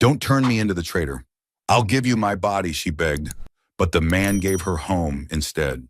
Don't turn me into the traitor. I'll give you my body, she begged, but the man gave her home instead.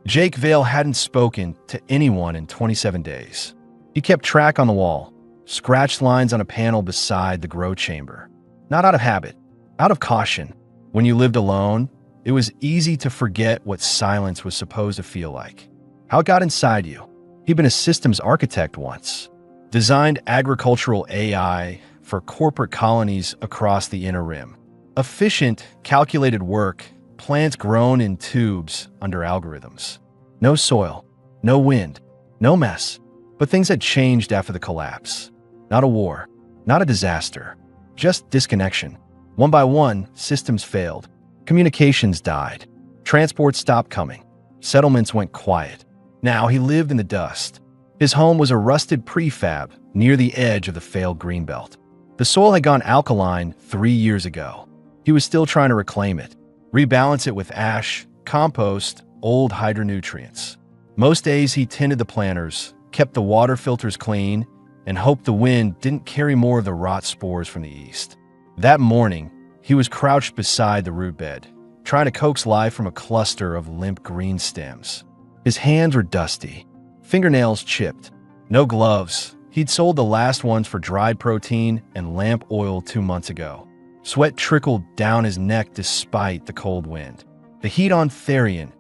Jake Vale hadn't spoken to anyone in 27 days. He kept track on the wall, scratched lines on a panel beside the grow chamber. Not out of habit, out of caution. When you lived alone, it was easy to forget what silence was supposed to feel like. How it got inside you. He'd been a systems architect once. Designed agricultural AI for corporate colonies across the Inner Rim. Efficient, calculated work, plants grown in tubes under algorithms. No soil, no wind, no mess. But things had changed after the collapse. Not a war, not a disaster, just disconnection. One by one, systems failed. Communications died. Transport stopped coming. Settlements went quiet. Now he lived in the dust. His home was a rusted prefab near the edge of the failed greenbelt. The soil had gone alkaline 3 years ago. He was still trying to reclaim it, rebalance it with ash, compost, old hydronutrients. Most days he tended the planters, kept the water filters clean, and hoped the wind didn't carry more of the rot spores from the east. That morning, he was crouched beside the root bed, trying to coax life from a cluster of limp green stems. His hands were dusty, fingernails chipped. No gloves. He'd sold the last ones for dried protein and lamp oil 2 months ago. Sweat trickled down his neck despite the cold wind. The heat on Therian.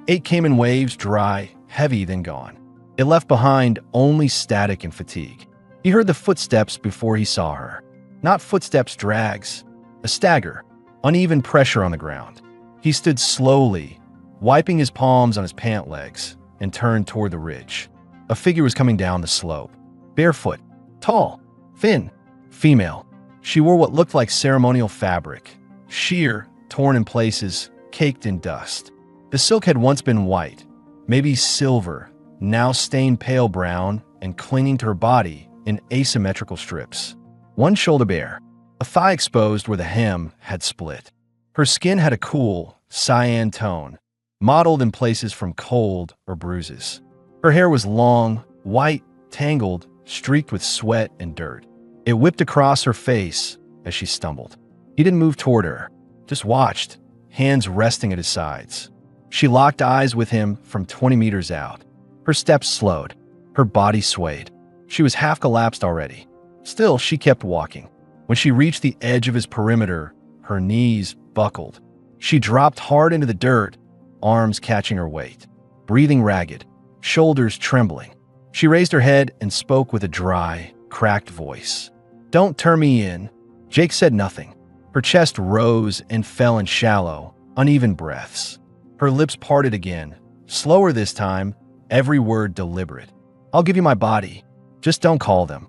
It came in waves, dry, heavy, then gone. It left behind only static and fatigue. He heard the footsteps before he saw her. Not footsteps, drags. A stagger, uneven pressure on the ground. He stood slowly, wiping his palms on his pant legs, and turned toward the ridge. A figure was coming down the slope. Barefoot, tall, thin, female. She wore what looked like ceremonial fabric, sheer, torn in places, caked in dust. The silk had once been white, maybe silver, now stained pale brown and clinging to her body in asymmetrical strips. One shoulder bare, a thigh exposed where the hem had split. Her skin had a cool, cyan tone, mottled in places from cold or bruises. Her hair was long, white, tangled, streaked with sweat and dirt. It whipped across her face as she stumbled. He didn't move toward her, just watched, hands resting at his sides. She locked eyes with him from 20 meters out. Her steps slowed. Her body swayed. She was half collapsed already. Still, she kept walking. When she reached the edge of his perimeter, her knees buckled. She dropped hard into the dirt, arms catching her weight. Breathing ragged, shoulders trembling. She raised her head and spoke with a dry, cracked voice. "Don't turn me in." Jake said nothing. Her chest rose and fell in shallow, uneven breaths. Her lips parted again, slower this time, every word deliberate. "I'll give you my body. Just don't call them.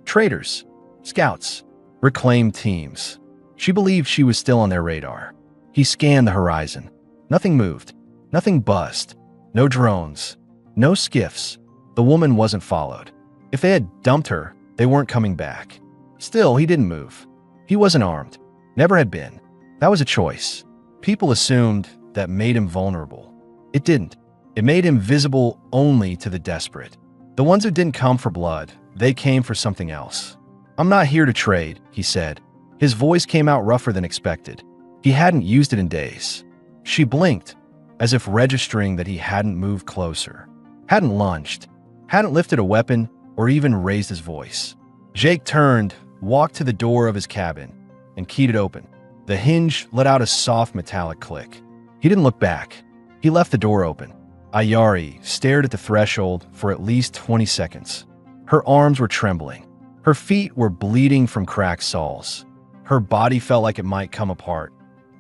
Traitors. Scouts. Reclaimed teams." She believed she was still on their radar. He scanned the horizon. Nothing moved. Nothing buzzed. No drones. No skiffs. The woman wasn't followed. If they had dumped her, they weren't coming back. Still, he didn't move. He wasn't armed. Never had been. That was a choice. People assumed that made him vulnerable. It didn't. It made him visible only to the desperate. The ones who didn't come for blood, they came for something else. "I'm not here to trade," he said. His voice came out rougher than expected. He hadn't used it in days. She blinked, as if registering that he hadn't moved closer, hadn't lunged, hadn't lifted a weapon or even raised his voice. Jake turned, walked to the door of his cabin, and keyed it open. The hinge let out a soft metallic click. He didn't look back. He left the door open. Ayari stared at the threshold for at least 20 seconds. Her arms were trembling. Her feet were bleeding from cracked soles. Her body felt like it might come apart.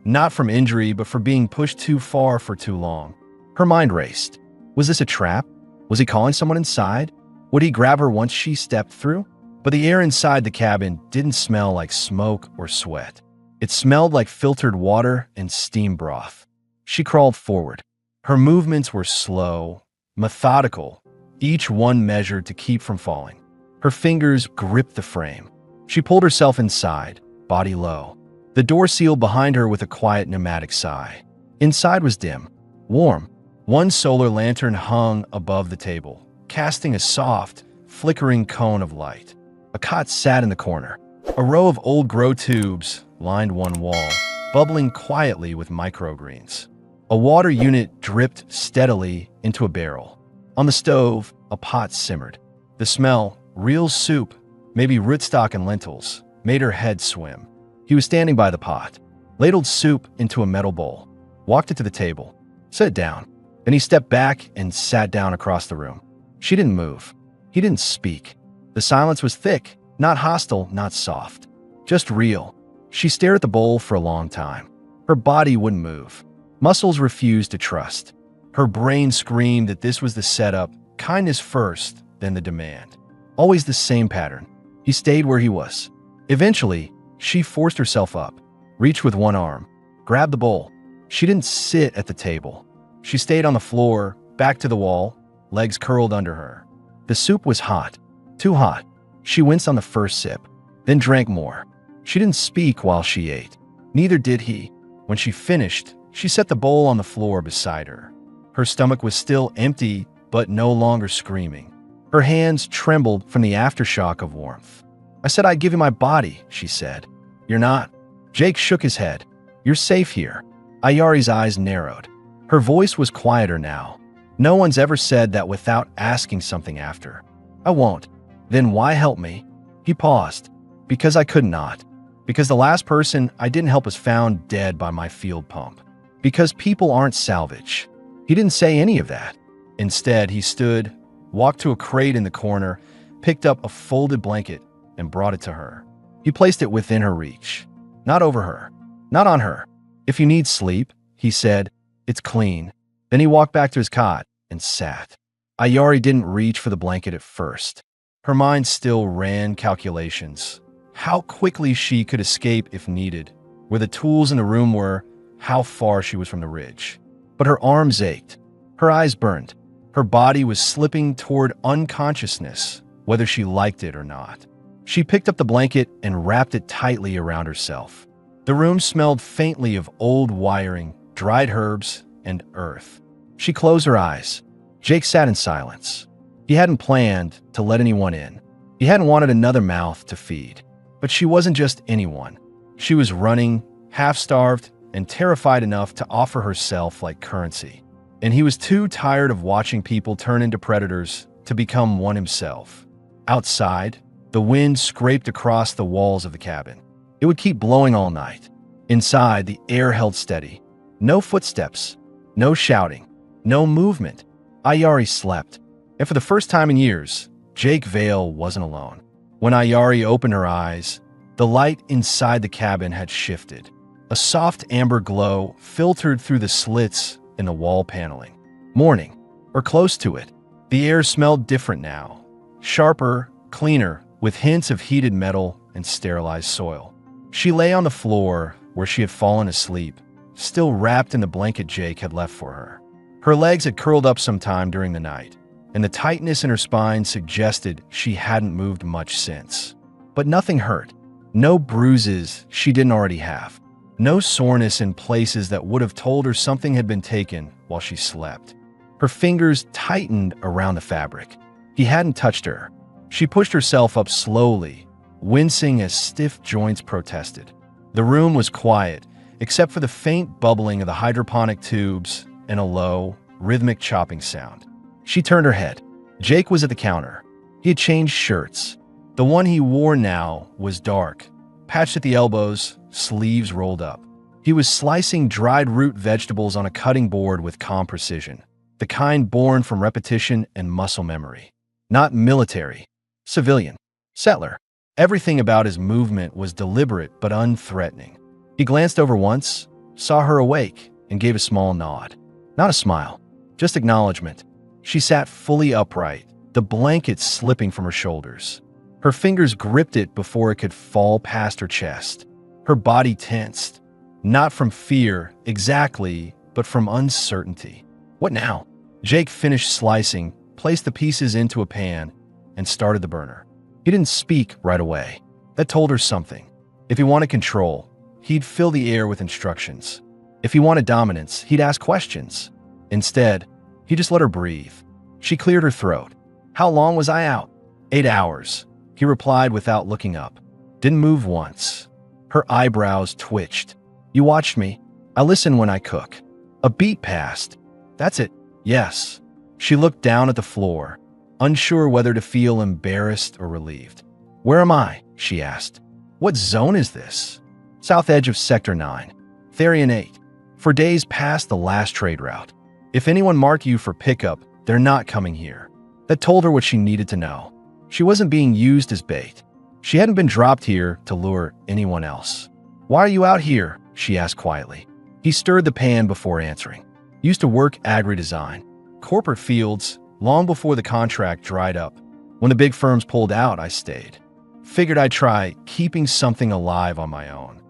Not from injury, but for being pushed too far for too long. Her mind raced. Was this a trap? Was he calling someone inside? Would he grab her once she stepped through? But the air inside the cabin didn't smell like smoke or sweat. It smelled like filtered water and steam broth. She crawled forward. Her movements were slow, methodical, each one measured to keep from falling. Her fingers gripped the frame. She pulled herself inside, body low. The door sealed behind her with a quiet pneumatic sigh. Inside was dim, warm. One solar lantern hung above the table, casting a soft, flickering cone of light. A cot sat in the corner. A row of old grow tubes lined one wall, bubbling quietly with microgreens. A water unit dripped steadily into a barrel. On the stove, a pot simmered. The smell, real soup, maybe rootstock and lentils, made her head swim. He was standing by the pot, ladled soup into a metal bowl, walked it to the table, set it down. Then he stepped back and sat down across the room. She didn't move. He didn't speak. The silence was thick, not hostile, not soft, just real. She stared at the bowl for a long time. Her body wouldn't move. Muscles refused to trust. Her brain screamed that this was the setup, kindness first, then the demand. Always the same pattern. He stayed where he was. Eventually, she forced herself up, reached with one arm, grabbed the bowl. She didn't sit at the table. She stayed on the floor, back to the wall, legs curled under her. The soup was hot, too hot. She winced on the first sip, then drank more. She didn't speak while she ate. Neither did he. When she finished, she set the bowl on the floor beside her. Her stomach was still empty, but no longer screaming. Her hands trembled from the aftershock of warmth. "I said I'd give you my body," she said. "You're not." Jake shook his head. "You're safe here." Ayari's eyes narrowed. Her voice was quieter now. No one's ever said that without asking something after. "I won't." "Then why help me?" He paused. "Because I could not. Because the last person I didn't help was found dead by my field pump. Because people aren't salvage." He didn't say any of that. Instead, he stood, walked to a crate in the corner, picked up a folded blanket, and brought it to her. He placed it within her reach. Not over her. Not on her. "If you need sleep," he said, "it's clean." Then he walked back to his cot and sat. Ayari didn't reach for the blanket at first. Her mind still ran calculations. How quickly she could escape if needed, where the tools in the room were, how far she was from the ridge. But her arms ached. Her eyes burned. Her body was slipping toward unconsciousness, whether she liked it or not. She picked up the blanket and wrapped it tightly around herself. The room smelled faintly of old wiring, dried herbs, and earth. She closed her eyes. Jake sat in silence. He hadn't planned to let anyone in. He hadn't wanted another mouth to feed. But she wasn't just anyone. She was running, half-starved, and terrified enough to offer herself like currency. And he was too tired of watching people turn into predators to become one himself. Outside, the wind scraped across the walls of the cabin. It would keep blowing all night. Inside, the air held steady. No footsteps, no shouting, no movement. Ayari slept. And for the first time in years, Jake Vale wasn't alone. When Ayari opened her eyes, the light inside the cabin had shifted. A soft amber glow filtered through the slits in the wall paneling. Morning, or close to it. The air smelled different now. Sharper, cleaner, with hints of heated metal and sterilized soil. She lay on the floor where she had fallen asleep, still wrapped in the blanket Jake had left for her. Her legs had curled up sometime during the night, and the tightness in her spine suggested she hadn't moved much since. But nothing hurt. No bruises she didn't already have. No soreness in places that would have told her something had been taken while she slept. Her fingers tightened around the fabric. He hadn't touched her. She pushed herself up slowly, wincing as stiff joints protested. The room was quiet, except for the faint bubbling of the hydroponic tubes and a low, rhythmic chopping sound. She turned her head. Jake was at the counter. He had changed shirts. The one he wore now was dark, patched at the elbows, sleeves rolled up. He was slicing dried root vegetables on a cutting board with calm precision, the kind born from repetition and muscle memory. Not military, civilian, settler. Everything about his movement was deliberate but unthreatening. He glanced over once, saw her awake, and gave a small nod. Not a smile, just acknowledgement. She sat fully upright, the blanket slipping from her shoulders. Her fingers gripped it before it could fall past her chest. Her body tensed, not from fear exactly, but from uncertainty. What now? Jake finished slicing, placed the pieces into a pan, and started the burner. He didn't speak right away. That told her something. If he wanted control, he'd fill the air with instructions. If he wanted dominance, he'd ask questions. Instead, he just let her breathe. She cleared her throat. "How long was I out?" 8 hours, he replied without looking up. Didn't move once. Her eyebrows twitched. You watched me. I listen when I cook. A beat passed. That's it. Yes. She looked down at the floor, unsure whether to feel embarrassed or relieved. Where am I? She asked. What zone is this? South edge of Sector 9. Therian 8. For days past the last trade route. If anyone marked you for pickup, they're not coming here. That told her what she needed to know. She wasn't being used as bait. She hadn't been dropped here to lure anyone else. Why are you out here? She asked quietly. He stirred the pan before answering. Used to work agri-design. Corporate fields, long before the contract dried up. When the big firms pulled out, I stayed. Figured I'd try keeping something alive on my own.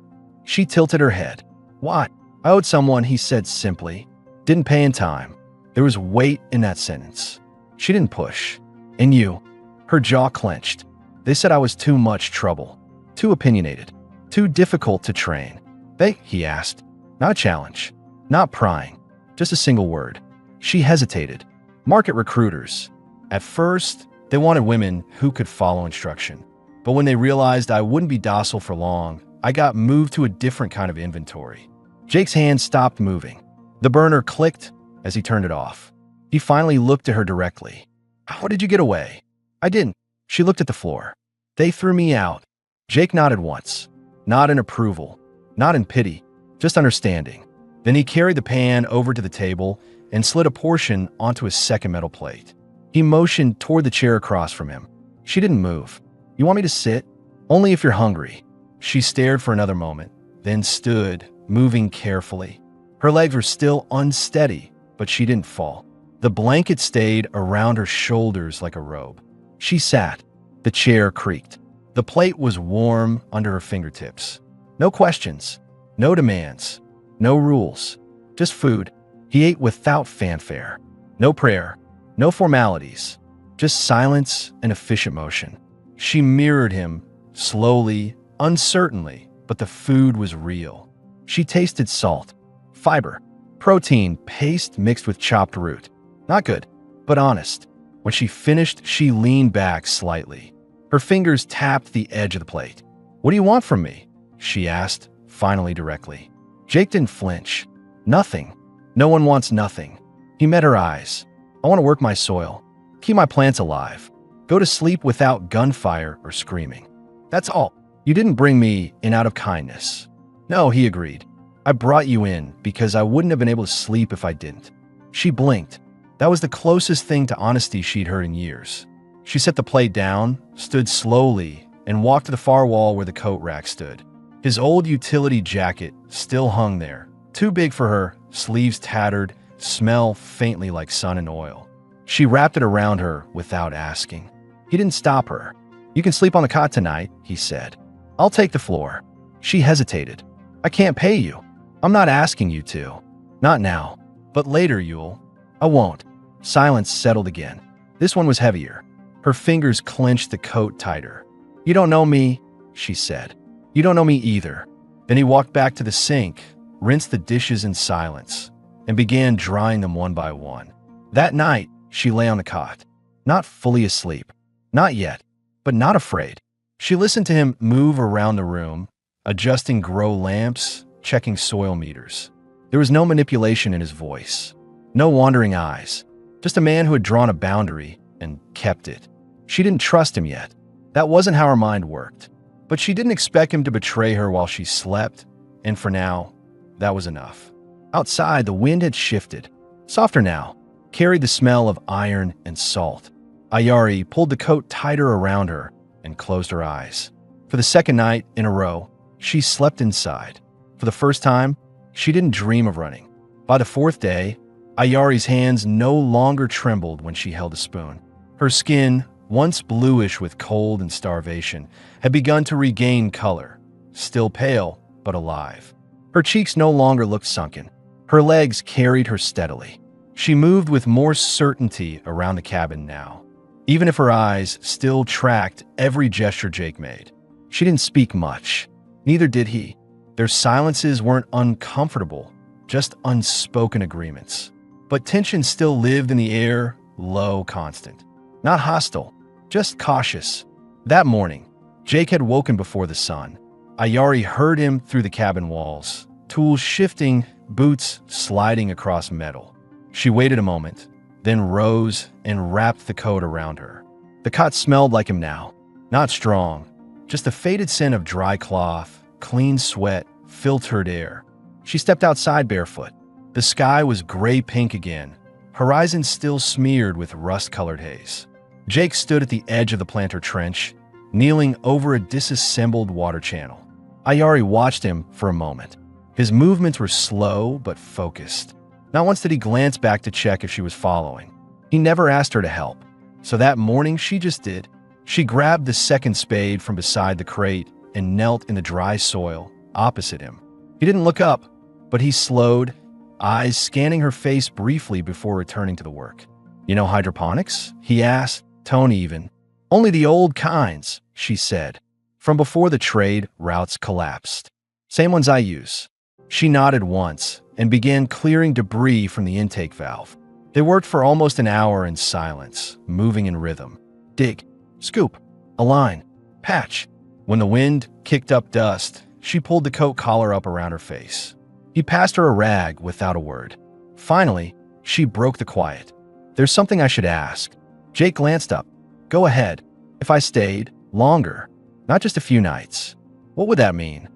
She tilted her head. Why? I owed someone, he said simply. Didn't pay in time. There was weight in that sentence. She didn't push. And you? Her jaw clenched. They said I was too much trouble. Too opinionated. Too difficult to train. He asked. Not a challenge. Not prying. Just a single word. She hesitated. Market recruiters. At first, they wanted women who could follow instruction. But when they realized I wouldn't be docile for long, I got moved to a different kind of inventory. Jake's hand stopped moving. The burner clicked as he turned it off. He finally looked at her directly. How did you get away? I didn't. She looked at the floor. They threw me out. Jake nodded once. Not in approval. Not in pity. Just understanding. Then he carried the pan over to the table and slid a portion onto his second metal plate. He motioned toward the chair across from him. She didn't move. You want me to sit? Only if you're hungry. She stared for another moment, then stood, moving carefully. Her legs were still unsteady, but she didn't fall. The blanket stayed around her shoulders like a robe. She sat. The chair creaked. The plate was warm under her fingertips. No questions. No demands. No rules. Just food. He ate without fanfare. No prayer. No formalities. Just silence and efficient motion. She mirrored him, slowly, uncertainly, but the food was real. She tasted salt, fiber, protein, paste mixed with chopped root. Not good, but honest. When she finished, she leaned back slightly. Her fingers tapped the edge of the plate. What do you want from me? She asked, finally directly. Jake didn't flinch. Nothing. No one wants nothing. He met her eyes. I want to work my soil. Keep my plants alive. Go to sleep without gunfire or screaming. That's all. You didn't bring me in out of kindness. No, he agreed. I brought you in because I wouldn't have been able to sleep if I didn't. She blinked. That was the closest thing to honesty she'd heard in years. She set the plate down, stood slowly, and walked to the far wall where the coat rack stood. His old utility jacket still hung there, too big for her, sleeves tattered, smell faintly like sun and oil. She wrapped it around her without asking. He didn't stop her. You can sleep on the cot tonight, he said. I'll take the floor. She hesitated. I can't pay you. I'm not asking you to. Not now. But later, Yule. I won't. Silence settled again. This one was heavier. Her fingers clenched the coat tighter. You don't know me, she said. You don't know me either. Then he walked back to the sink, rinsed the dishes in silence, and began drying them one by one. That night, she lay on the cot. Not fully asleep. Not yet, but not afraid. She listened to him move around the room, adjusting grow lamps, checking soil meters. There was no manipulation in his voice. No wandering eyes. Just a man who had drawn a boundary and kept it. She didn't trust him yet. That wasn't how her mind worked. But she didn't expect him to betray her while she slept, and for now, that was enough. Outside, the wind had shifted. Softer now, carried the smell of iron and salt. Ayari pulled the coat tighter around her and closed her eyes. For the second night in a row, she slept inside. For the first time, she didn't dream of running. By the fourth day, Ayari's hands no longer trembled when she held a spoon. Her skin, once bluish with cold and starvation, had begun to regain color, still pale but alive. Her cheeks no longer looked sunken. Her legs carried her steadily. She moved with more certainty around the cabin now, even if her eyes still tracked every gesture Jake made. She didn't speak much. Neither did he. Their silences weren't uncomfortable, just unspoken agreements. But tension still lived in the air, low, constant. Not hostile, just cautious. That morning, Jake had woken before the sun. Ayari heard him through the cabin walls, tools shifting, boots sliding across metal. She waited a moment, then rose and wrapped the coat around her. The cot smelled like him now. Not strong, just a faded scent of dry cloth, clean sweat, filtered air. She stepped outside barefoot. The sky was gray-pink again, horizon still smeared with rust-colored haze. Jake stood at the edge of the planter trench, kneeling over a disassembled water channel. Ayari watched him for a moment. His movements were slow but focused. Not once did he glance back to check if she was following. He never asked her to help, so that morning she just did. She grabbed the second spade from beside the crate and knelt in the dry soil opposite him. He didn't look up, but he slowed, eyes scanning her face briefly before returning to the work. "You know hydroponics?" he asked, tone even. "Only the old kinds," she said, from before the trade routes collapsed. "Same ones I use." She nodded once and began clearing debris from the intake valve. They worked for almost an hour in silence, moving in rhythm. Dig, scoop, align, patch. When the wind kicked up dust, she pulled the coat collar up around her face. He passed her a rag without a word. Finally, she broke the quiet. "There's something I should ask." Jake glanced up. "Go ahead. If I stayed longer, not just a few nights, what would that mean?"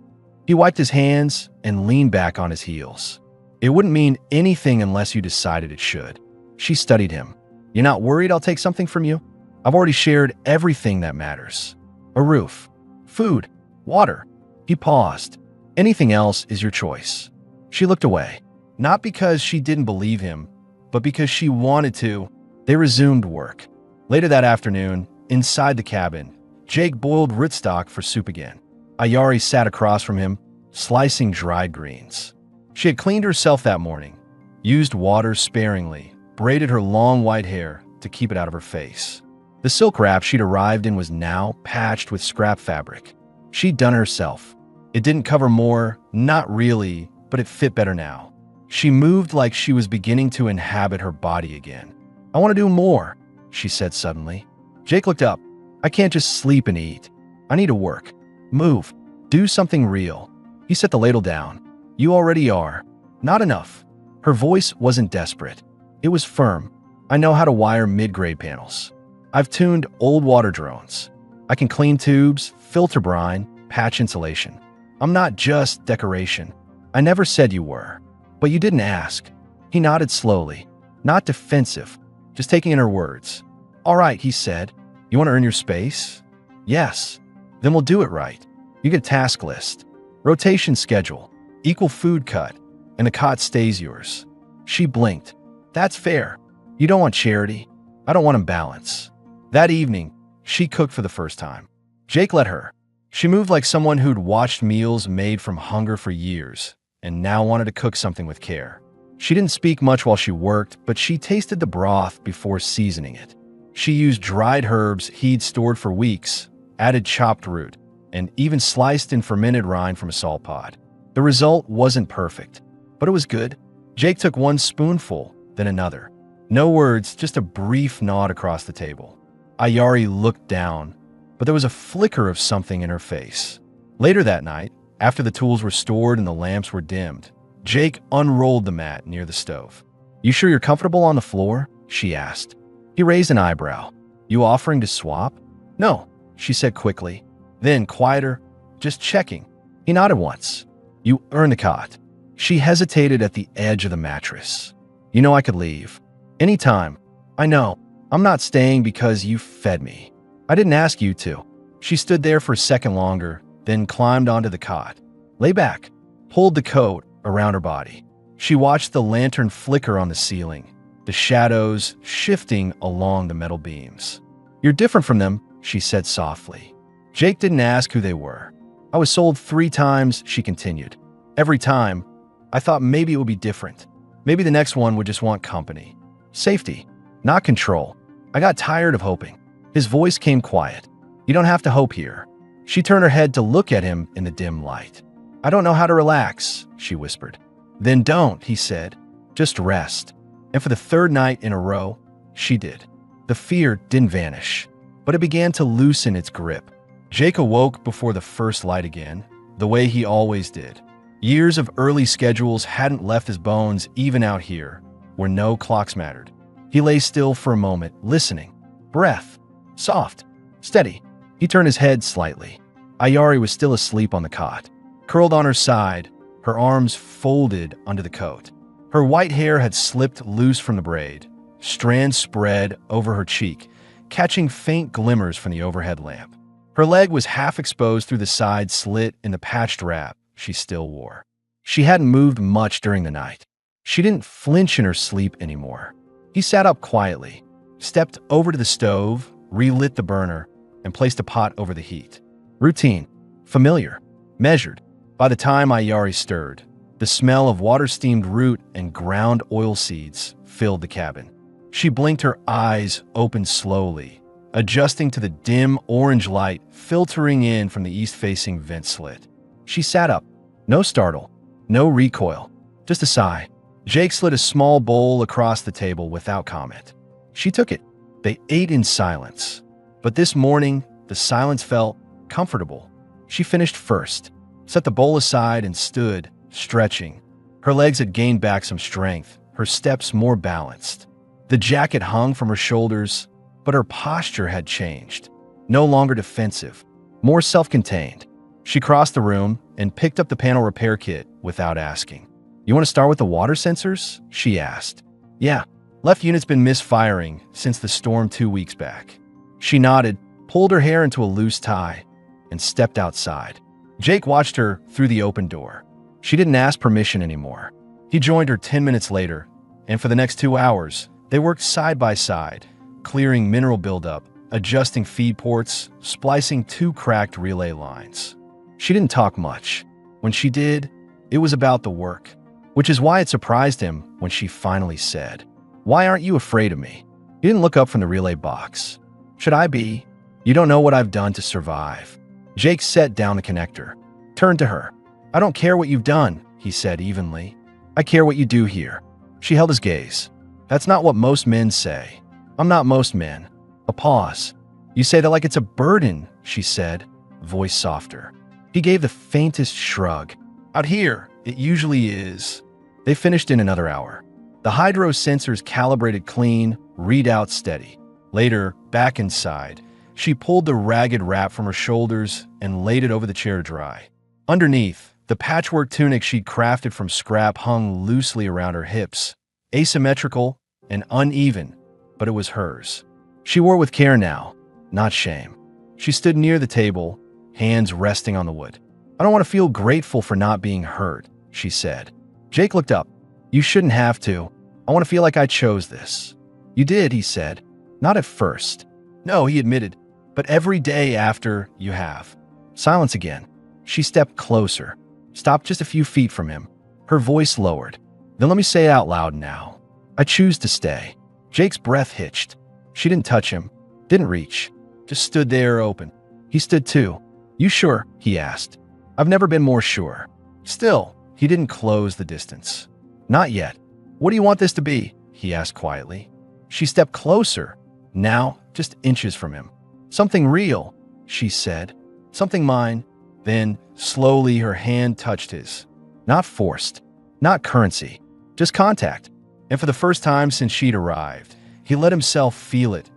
He wiped his hands and leaned back on his heels. "It wouldn't mean anything unless you decided it should." She studied him. "You're not worried I'll take something from you? I've already shared everything that matters. A roof, food, water." He paused. "Anything else is your choice." She looked away, not because she didn't believe him, but because she wanted to. They resumed work. Later that afternoon, inside the cabin, Jake boiled rootstock for soup again. Ayari sat across from him, slicing dried greens. She had cleaned herself that morning, used water sparingly, braided her long white hair to keep it out of her face. The silk wrap she'd arrived in was now patched with scrap fabric. She'd done it herself. It didn't cover more, not really, but it fit better now. She moved like she was beginning to inhabit her body again. "I want to do more," she said suddenly. Jake looked up. "I can't just sleep and eat. I need to work. Move. Do something real." He set the ladle down. "You already are. Not enough." Her voice wasn't desperate. It was firm. "I know how to wire mid-grade panels. I've tuned old water drones. I can clean tubes, filter brine, patch insulation. I'm not just decoration. I never said you were. But you didn't ask." He nodded slowly, not defensive, just taking in her words. "All right," he said. "You want to earn your space?" "Yes." "Then we'll do it right. You get a task list, rotation schedule, equal food cut, and the cot stays yours." She blinked. "That's fair. You don't want charity. I don't want imbalance." That evening, she cooked for the first time. Jake let her. She moved like someone who'd watched meals made from hunger for years and now wanted to cook something with care. She didn't speak much while she worked, but she tasted the broth before seasoning it. She used dried herbs he'd stored for weeks, added chopped root, and even sliced and fermented rind from a salt pod. The result wasn't perfect, but it was good. Jake took one spoonful, then another. No words, just a brief nod across the table. Ayari looked down, but there was a flicker of something in her face. Later that night, after the tools were stored and the lamps were dimmed, Jake unrolled the mat near the stove. "You sure you're comfortable on the floor?" she asked. He raised an eyebrow. "You offering to swap?" "No," she said quickly. Then, quieter, "Just checking." He nodded once. "You earned the cot." She hesitated at the edge of the mattress. "You know I could leave. Anytime." "I know. I'm not staying because you fed me. I didn't ask you to." She stood there for a second longer, then climbed onto the cot. "Lay back," pulled the coat around her body. She watched the lantern flicker on the ceiling, the shadows shifting along the metal beams. "You're different from them," she said softly. Jake didn't ask who they were. "I was sold 3 times," she continued. "Every time, I thought maybe it would be different. Maybe the next one would just want company. Safety, not control. I got tired of hoping." His voice came quiet. "You don't have to hope here." She turned her head to look at him in the dim light. "I don't know how to relax," she whispered. "Then don't," he said. "Just rest." And for the 3rd night in a row, she did. The fear didn't vanish, but it began to loosen its grip. Jake awoke before the first light again, the way he always did. Years of early schedules hadn't left his bones even out here, where no clocks mattered. He lay still for a moment, listening. Breath. Soft. Steady. He turned his head slightly. Ayari was still asleep on the cot, curled on her side, her arms folded under the coat. Her white hair had slipped loose from the braid, strands spread over her cheek, catching faint glimmers from the overhead lamp. Her leg was half exposed through the side slit in the patched wrap she still wore. She hadn't moved much during the night. She didn't flinch in her sleep anymore. He sat up quietly, stepped over to the stove, relit the burner, and placed a pot over the heat. Routine, familiar, measured. By the time Ayari stirred, the smell of water-steamed root and ground oil seeds filled the cabin. She blinked, her eyes opened slowly, adjusting to the dim orange light filtering in from the east-facing vent slit. She sat up. No startle, no recoil, just a sigh. Jake slid a small bowl across the table without comment. She took it. They ate in silence. But this morning, the silence felt comfortable. She finished first, set the bowl aside and stood, stretching. Her legs had gained back some strength, her steps more balanced. The jacket hung from her shoulders, but her posture had changed. No longer defensive, more self-contained. She crossed the room and picked up the panel repair kit without asking. "You want to start with the water sensors?" she asked. "Yeah. Left unit's been misfiring since the storm 2 weeks back." She nodded, pulled her hair into a loose tie, and stepped outside. Jake watched her through the open door. She didn't ask permission anymore. He joined her 10 minutes later, and for the next 2 hours, they worked side by side, clearing mineral buildup, adjusting feed ports, splicing 2 cracked relay lines. She didn't talk much. When she did, it was about the work, which is why it surprised him when she finally said, "Why aren't you afraid of me?" He didn't look up from the relay box. "Should I be? You don't know what I've done to survive." Jake set down the connector, turned to her. "I don't care what you've done," he said evenly. "I care what you do here." She held his gaze. "That's not what most men say." "I'm not most men." A pause. "You say that like it's a burden," she said, voice softer. He gave the faintest shrug. "Out here, it usually is." They finished in another hour. The hydro sensors calibrated clean, readout steady. Later, back inside, she pulled the ragged wrap from her shoulders and laid it over the chair to dry. Underneath, the patchwork tunic she'd crafted from scrap hung loosely around her hips, asymmetrical and uneven, but it was hers. She wore it with care now, not shame. She stood near the table, hands resting on the wood. "I don't want to feel grateful for not being hurt," she said. Jake looked up. "You shouldn't have to. I want to feel like I chose this." "You did," he said. "Not at first." "No," he admitted. "But every day after, you have." Silence again. She stepped closer, stopped just a few feet from him. Her voice lowered. "Then let me say it out loud now. I choose to stay." Jake's breath hitched. She didn't touch him, didn't reach, just stood there open. He stood too. "You sure?" he asked. "I've never been more sure." Still, he didn't close the distance. "Not yet." "What do you want this to be?" he asked quietly. She stepped closer, now just inches from him. "Something real," she said. "Something mine." Then, slowly, her hand touched his. Not forced, not currency, just contact. And for the first time since she'd arrived, he let himself feel it.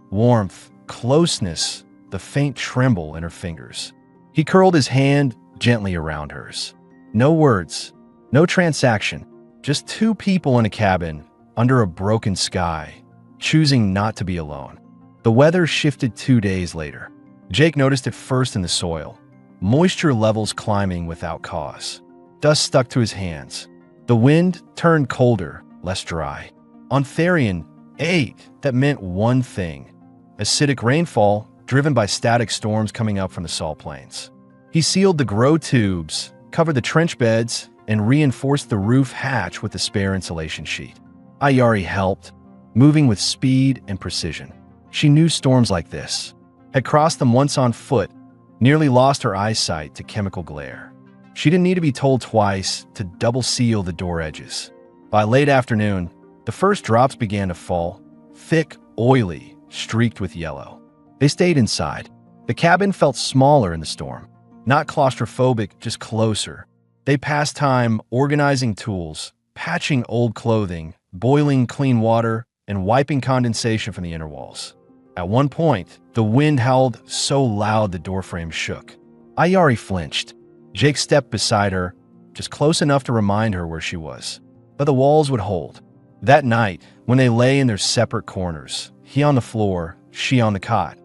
Warmth, closeness, the faint tremble in her fingers. He curled his hand gently around hers. No words, no transaction, just 2 people in a cabin under a broken sky, choosing not to be alone. The weather shifted 2 days later. Jake noticed it first in the soil, moisture levels climbing without cause. Dust stuck to his hands. The wind turned colder, less dry. On Therian 8, that meant one thing: acidic rainfall driven by static storms coming up from the salt plains. He sealed the grow tubes, covered the trench beds, and reinforced the roof hatch with a spare insulation sheet. Ayari helped, moving with speed and precision. She knew storms like this, had crossed them once on foot, nearly lost her eyesight to chemical glare. She didn't need to be told twice to double seal the door edges. By late afternoon, the first drops began to fall, thick, oily, streaked with yellow. They stayed inside, The cabin felt smaller in the storm. Not claustrophobic, just closer. They passed time organizing tools, patching old clothing, boiling clean water, and wiping condensation from the inner walls. At one point, the wind howled so loud the doorframe shook. Ayari flinched. Jake stepped beside her, just close enough to remind her where she was. But the walls would hold. That night, when they lay in their separate corners, he on the floor, she on the cot,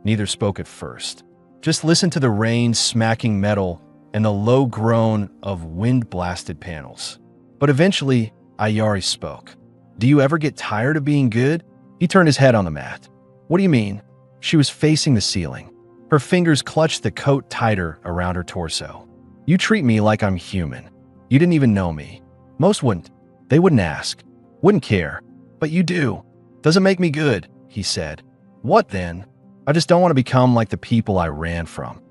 neither spoke at first. Just listened to the rain smacking metal and the low groan of wind-blasted panels. But eventually, Ayari spoke. "Do you ever get tired of being good?" He turned his head on the mat. "What do you mean?" She was facing the ceiling. Her fingers clutched the coat tighter around her torso. "You treat me like I'm human. You didn't even know me. Most wouldn't. They wouldn't ask. Wouldn't care. But you do. Doesn't make me good," he said. "What then?" "I just don't want to become like the people I ran from."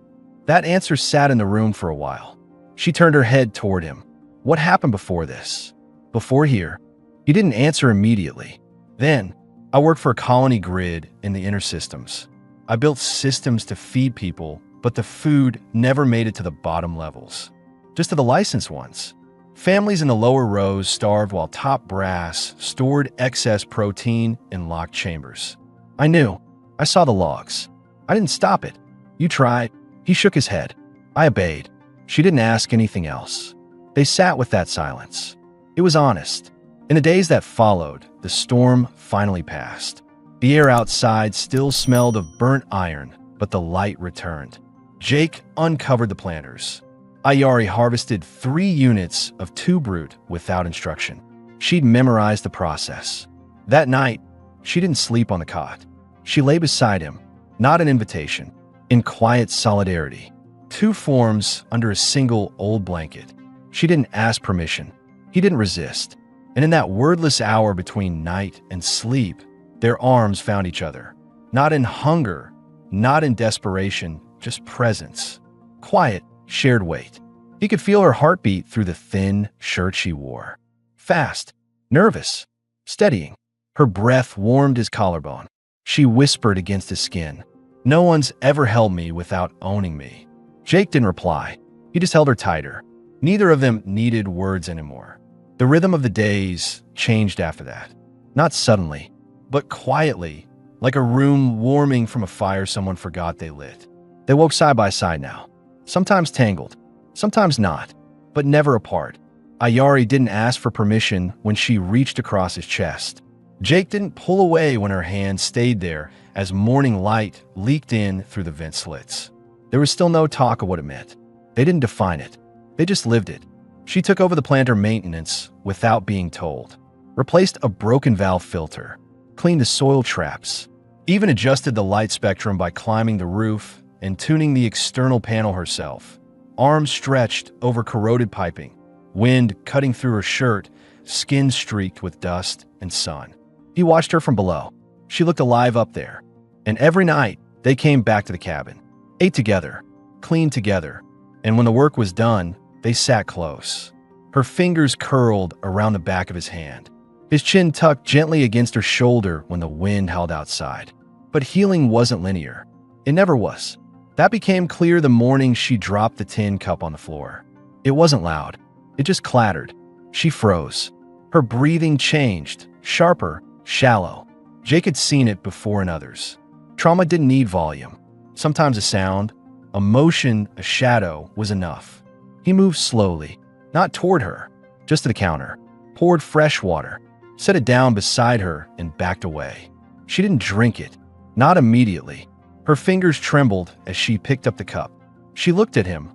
That answer sat in the room for a while. She turned her head toward him. "What happened before this?" "Before here?" He didn't answer immediately. "Then, I worked for a colony grid in the inner systems. I built systems to feed people, but the food never made it to the bottom levels. Just to the licensed ones. Families in the lower rows starved while top brass stored excess protein in locked chambers. I knew. I saw the logs. I didn't stop it. You tried." He shook his head. I obeyed. She didn't ask anything else. They sat with that silence. It was honest. In the days that followed, the storm finally passed. The air outside still smelled of burnt iron, but the light returned. Jake uncovered the planters. Ayari harvested 3 units of tube root without instruction. She'd memorized the process. That night, she didn't sleep on the cot. She lay beside him, not an invitation, in quiet solidarity. 2 forms under a single old blanket. She didn't ask permission. He didn't resist. And in that wordless hour between night and sleep, their arms found each other. Not in hunger, not in desperation, just presence. Quiet, shared weight. He could feel her heartbeat through the thin shirt she wore. Fast, nervous, steadying. Her breath warmed his collarbone. She whispered against his skin. "No one's ever held me without owning me." Jake didn't reply. He just held her tighter. Neither of them needed words anymore. The rhythm of the days changed after that. Not suddenly, but quietly, like a room warming from a fire someone forgot they lit. They woke side by side now. Sometimes tangled, sometimes not, but never apart. Ayari didn't ask for permission when she reached across his chest. Jake didn't pull away when her hand stayed there as morning light leaked in through the vent slits. There was still no talk of what it meant. They didn't define it. They just lived it. She took over the planter maintenance without being told, replaced a broken valve filter, cleaned the soil traps, even adjusted the light spectrum by climbing the roof and tuning the external panel herself. Arms stretched over corroded piping, wind cutting through her shirt, skin streaked with dust and sun. He watched her from below. She looked alive up there. And every night, they came back to the cabin, ate together, cleaned together, and when the work was done, they sat close. Her fingers curled around the back of his hand. His chin tucked gently against her shoulder when the wind howled outside. But healing wasn't linear. It never was. That became clear the morning she dropped the tin cup on the floor. It wasn't loud. It just clattered. She froze. Her breathing changed, sharper, shallow. Jake had seen it before in others. Trauma didn't need volume. Sometimes a sound, a motion, a shadow was enough. He moved slowly, not toward her, just to the counter, poured fresh water, set it down beside her, and backed away. She didn't drink it, not immediately. Her fingers trembled as she picked up the cup. She looked at him,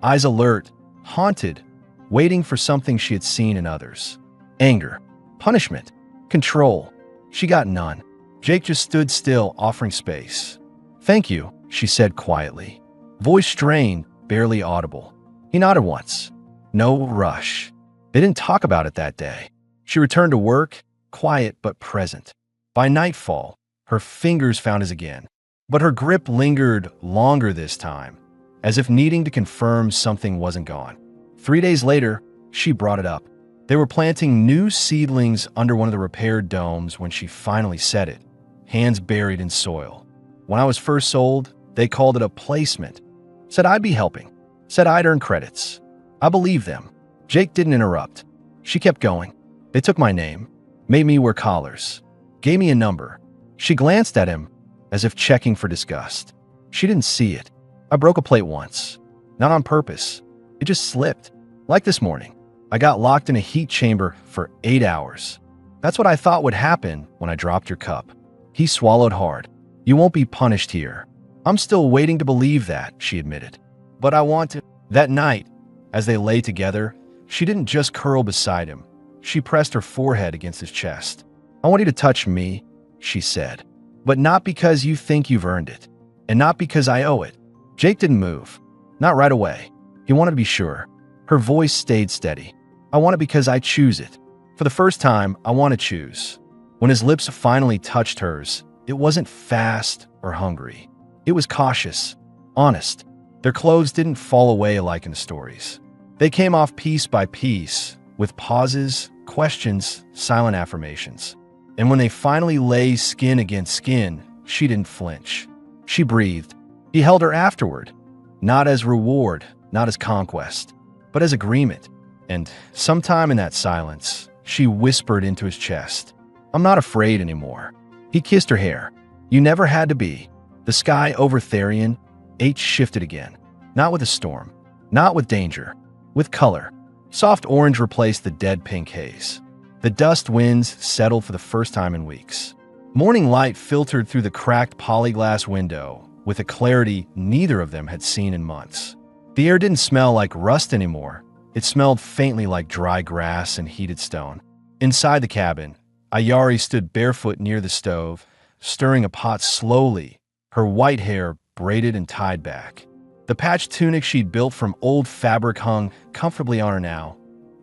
eyes alert, haunted, waiting for something she had seen in others. Anger, punishment, control. She got none. Jake just stood still, offering space. "Thank you," she said quietly. Voice strained, barely audible. He nodded once. No rush. They didn't talk about it that day. She returned to work, quiet but present. By nightfall, her fingers found his again. But her grip lingered longer this time, as if needing to confirm something wasn't gone. 3 days later, she brought it up. They were planting new seedlings under one of the repaired domes when she finally said it, hands buried in soil. "When I was first sold, They called it a placement. Said I'd be helping. Said I'd earn credits. I believed them. Jake didn't interrupt. She kept going. They took my name, made me wear collars, gave me a number. She glanced at him as if checking for disgust. She didn't see it. I broke a plate once. Not on purpose. It just slipped. Like this morning. I got locked in a heat chamber for 8 hours. That's what I thought would happen when I dropped your cup. He swallowed hard. You won't be punished here. I'm still waiting to believe that, she admitted. But I want to. That night, as they lay together, she didn't just curl beside him. She pressed her forehead against his chest. I want you to touch me, she said. But not because you think you've earned it. And not because I owe it. Jake didn't move. Not right away. He wanted to be sure. Her voice stayed steady. I want it because I choose it. For the first time, I want to choose. When his lips finally touched hers, it wasn't fast or hungry. It was cautious, honest. Their clothes didn't fall away like in the stories. They came off piece by piece, with pauses, questions, silent affirmations. And when they finally lay skin against skin, she didn't flinch. She breathed. He held her afterward, not as reward, not as conquest, but as agreement. And sometime in that silence, she whispered into his chest, I'm not afraid anymore. He kissed her hair. You never had to be. The sky over Therion, H shifted again. Not with a storm, not with danger, with color. Soft orange replaced the dead pink haze. The dust winds settled for the first time in weeks. Morning light filtered through the cracked polyglass window with a clarity neither of them had seen in months. The air didn't smell like rust anymore. It smelled faintly like dry grass and heated stone. Inside the cabin, Ayari stood barefoot near the stove, stirring a pot slowly, her white hair braided and tied back. The patched tunic she'd built from old fabric hung comfortably on her now.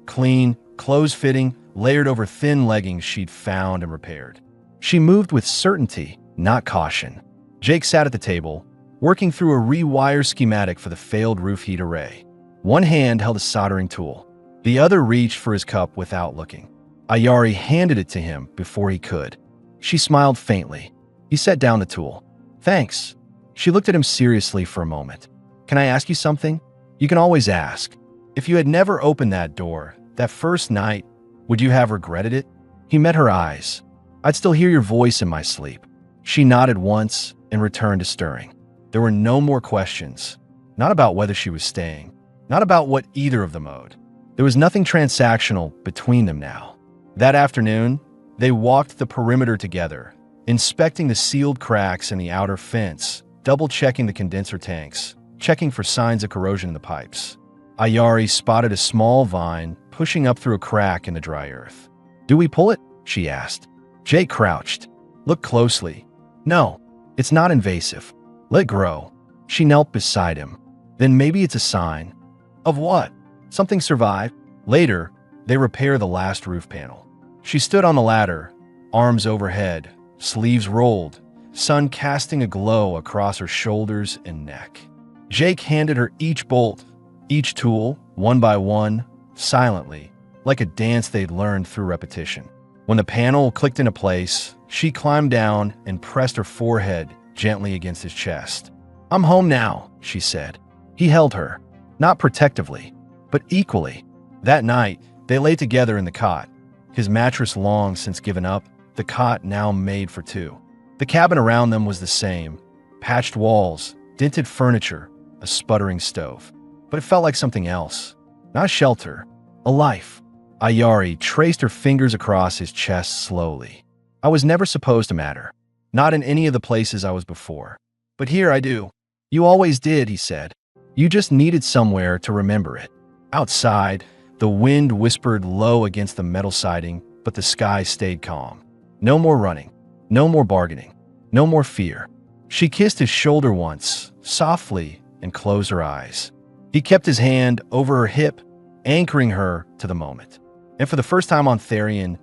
Clean, close-fitting, layered over thin leggings she'd found and repaired. She moved with certainty, not caution. Jake sat at the table, working through a rewire schematic for the failed roof heat array. One hand held a soldering tool. The other reached for his cup without looking. Ayari handed it to him before he could. She smiled faintly. He set down the tool. Thanks. She looked at him seriously for a moment. Can I ask you something? You can always ask. If you had never opened that door, that first night, would you have regretted it? He met her eyes. I'd still hear your voice in my sleep. She nodded once and returned to stirring. There were no more questions. Not about whether she was staying. Not about what either of them owed. There was nothing transactional between them now. That afternoon, they walked the perimeter together, inspecting the sealed cracks in the outer fence, double-checking the condenser tanks, checking for signs of corrosion in the pipes. Ayari spotted a small vine pushing up through a crack in the dry earth. Do we pull it? She asked. Jake crouched. Look closely. No, it's not invasive. Let it grow. She knelt beside him. Then maybe it's a sign. Of what? Something survived. Later, they repair the last roof panel. She stood on the ladder, arms overhead, sleeves rolled, sun casting a glow across her shoulders and neck. Jake handed her each bolt, each tool, one by one, silently, like a dance they'd learned through repetition. When the panel clicked into place, she climbed down and pressed her forehead gently against his chest. I'm home now, she said. He held her, not protectively, but equally. That night, they lay together in the cot, his mattress long since given up, the cot now made for two. The cabin around them was the same, patched walls, dented furniture, a sputtering stove. But it felt like something else. Not shelter, a life. Ayari traced her fingers across his chest slowly. I was never supposed to matter. Not in any of the places I was before. But here I do. You always did, he said. You just needed somewhere to remember it. Outside, the wind whispered low against the metal siding, but the sky stayed calm. No more running. No more bargaining. No more fear. She kissed his shoulder once, softly, and closed her eyes. He kept his hand over her hip, anchoring her to the moment. And for the first time on Therion,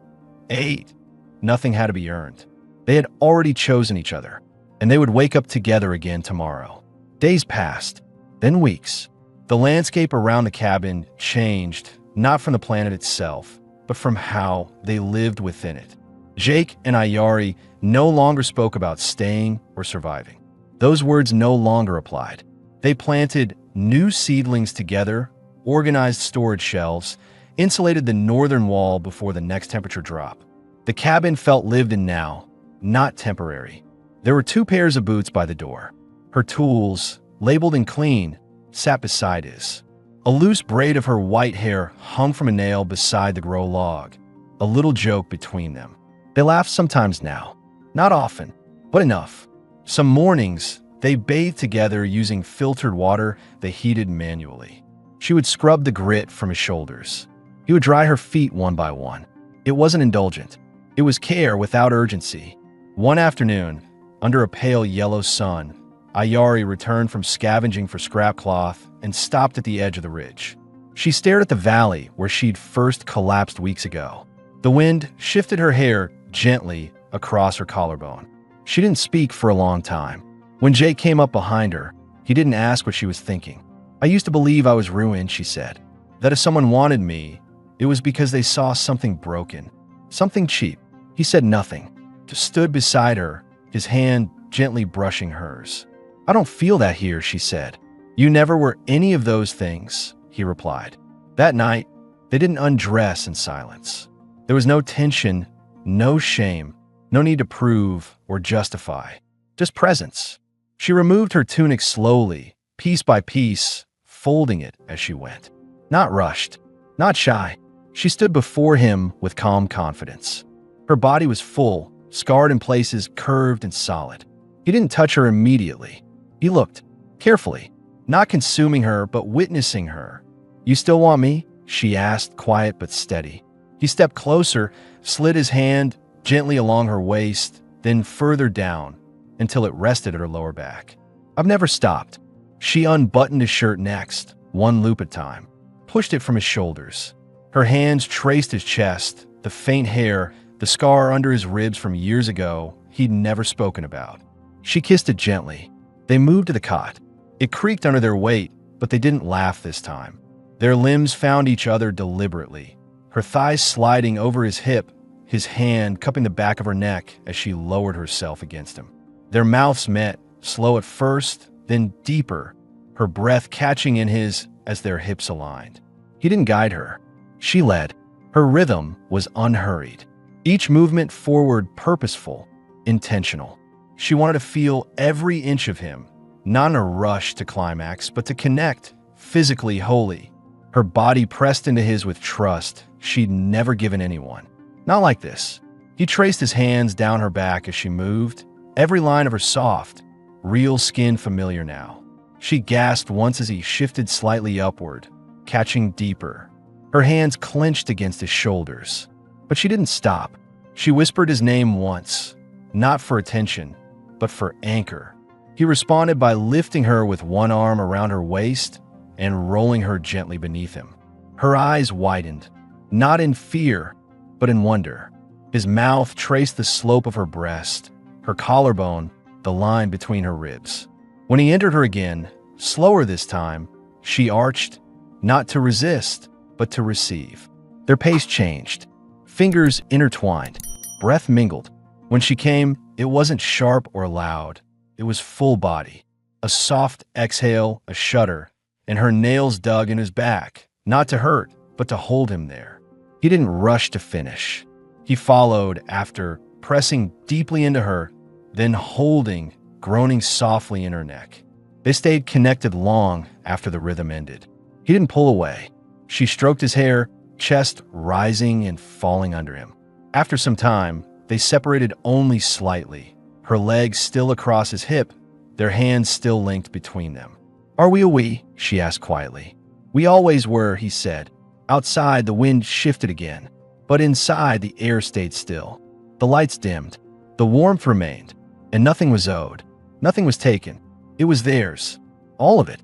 8, nothing had to be earned. They had already chosen each other, and they would wake up together again tomorrow. Days passed, then weeks. The landscape around the cabin changed, not from the planet itself, but from how they lived within it. Jake and Ayari no longer spoke about staying or surviving. Those words no longer applied. They planted new seedlings together, organized storage shelves, insulated the northern wall before the next temperature drop. The cabin felt lived in now, not temporary. There were 2 pairs of boots by the door. Her tools, labeled and clean, sat beside his. A loose braid of her white hair hung from a nail beside the grow log, a little joke between them. They laughed sometimes now. Not often, but enough. Some mornings, they bathed together using filtered water they heated manually. She would scrub the grit from his shoulders. He would dry her feet one by one. It wasn't indulgent. It was care without urgency. One afternoon, under a pale yellow sun, Ayari returned from scavenging for scrap cloth and stopped at the edge of the ridge. She stared at the valley where she'd first collapsed weeks ago. The wind shifted her hair gently across her collarbone. She didn't speak for a long time. When Jake came up behind her, he didn't ask what she was thinking. "I used to believe I was ruined," she said. "That if someone wanted me, it was because they saw something broken, something cheap." He said nothing, just stood beside her, his hand gently brushing hers. "I don't feel that here," she said. "You never were any of those things," he replied. That night, they didn't undress in silence. There was no tension, no shame, no need to prove or justify, just presence. She removed her tunic slowly, piece by piece, folding it as she went. Not rushed, not shy. She stood before him with calm confidence. Her body was full, scarred in places, curved and solid. He didn't touch her immediately. He looked, carefully, not consuming her, but witnessing her. "You still want me?" she asked, quiet but steady. He stepped closer, slid his hand gently along her waist, then further down until it rested at her lower back. "I've never stopped." She unbuttoned his shirt next, one loop at a time, pushed it from his shoulders. Her hands traced his chest, the faint hair, the scar under his ribs from years ago he'd never spoken about. She kissed it gently. They moved to the cot. It creaked under their weight, but they didn't laugh this time. Their limbs found each other deliberately, her thighs sliding over his hip, his hand cupping the back of her neck as she lowered herself against him. Their mouths met, slow at first, then deeper, her breath catching in his as their hips aligned. He didn't guide her. She led. Her rhythm was unhurried. Each movement forward purposeful, intentional. She wanted to feel every inch of him, not in a rush to climax, but to connect, physically wholly. Her body pressed into his with trust she'd never given anyone. Not like this. He traced his hands down her back as she moved, every line of her soft, real skin familiar now. She gasped once as he shifted slightly upward, catching deeper. Her hands clenched against his shoulders. But she didn't stop. She whispered his name once, not for attention, but for anchor. He responded by lifting her with one arm around her waist and rolling her gently beneath him. Her eyes widened, not in fear, but in wonder. His mouth traced the slope of her breast, her collarbone, the line between her ribs. When he entered her again, slower this time, she arched, not to resist, but to receive. Their pace changed. Fingers intertwined, breath mingled. When she came, it wasn't sharp or loud. It was full body. A soft exhale, a shudder, and her nails dug in his back, not to hurt, but to hold him there. He didn't rush to finish. He followed after, pressing deeply into her, then holding, groaning softly in her neck. They stayed connected long after the rhythm ended. He didn't pull away. She stroked his hair, chest rising and falling under him. After some time, they separated only slightly, her legs still across his hip, their hands still linked between them. "Are we a we?" she asked quietly. "We always were," he said. Outside, the wind shifted again, but inside, the air stayed still. The lights dimmed. The warmth remained, and nothing was owed. Nothing was taken. It was theirs. All of it.